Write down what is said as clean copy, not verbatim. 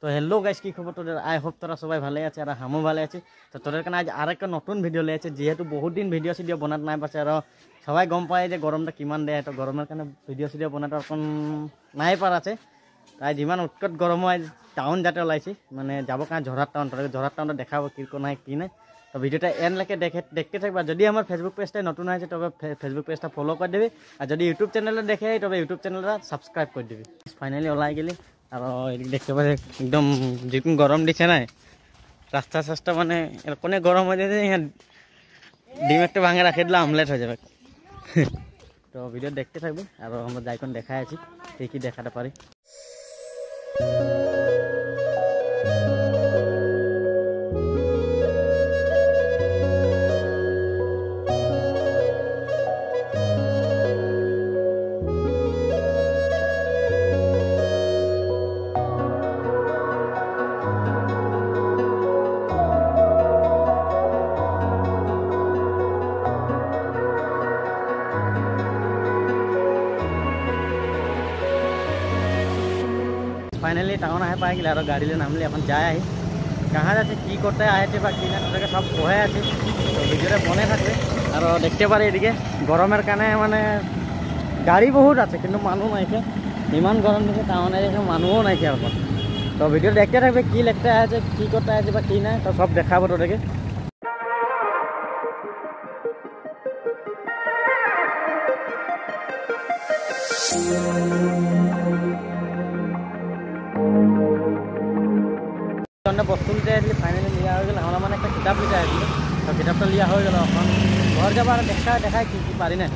তো hello guys, কি খবর তোদের? আই হোপ তোরা সবাই ভালো আছে আর আমিও ভালো আছি। তো তোদের কারণে আজ আরেকটা নতুন ভিডিও লিয়েছে, যেহেতু বহুত দিন ভিডিও সিডিও বনাতে নাই পারছে আর সবাই গম পায় যে গরমটা কিমান দেয়। তো গরমের কারণে ভিডিও সিডিও বনাতে অকণ নাই পার আছে। তাই যিমান উৎকট গরম হয় টাউন যাতে ওলাইছি, মানে যাবো কারণ ঝড়ার টাউন। তোদেরকে ঝড়ার টাউনটা দেখাবো কীরকম নাই কি নাই। তো ভিডিওটা এন্ড লেকে দেখতে থাকবা। যদি আমার ফেসবুক পেজটা নতুন আছে তবে ফেসবুক পেজটা ফলো করে দিবি, আর যদি ইউটিউব চ্যানেলে দেখে তবে ইউটিউব চ্যানেলটা সাবস্ক্রাইব করে দিবি। ফাইনালি ওলাই গেলি আর এদিকে দেখতে পাচ্ছি একদম যেরকম গরম দিচ্ছে না, রাস্তা সাস্তা মানে এরকম গরম হয়ে যাচ্ছে। ডিম একটা ভাঙে রাখে দিলে আমলেট হয়ে যাবে। তো ভিডিও দেখতে থাকবে আর আমরা যাইকন দেখাই আছি কি দেখাতে পারি। फाइनली टाउन आए पाए गए और गाड़ी ले नामले अपन जाए कहाँ जाते की करते आए कि ना सब कहे आछे। तो भिडियो बने थाकबे और देखते पारे एदिके गरमेर काने माने गाड़ी बहुत आछे किन्तु मानुष नाइके। इमान गरम दिखे टाउने देखे मानुषो नाइके अपन। तो भिडियो देखते थाकबे कि लिखते आछे की करते आछे बा कि ना, तो सब देखाबो तोदेरके। বস্তু লিতে আসলে ফাইনালি লিয়া হয়ে গেল। আমরা মানে একটা কিতাব লিতে আসলে, তো কিতাবটা লিয়া হয়ে গেল। এখন ঘর যাবার দেখা দেখায় কি পারি না।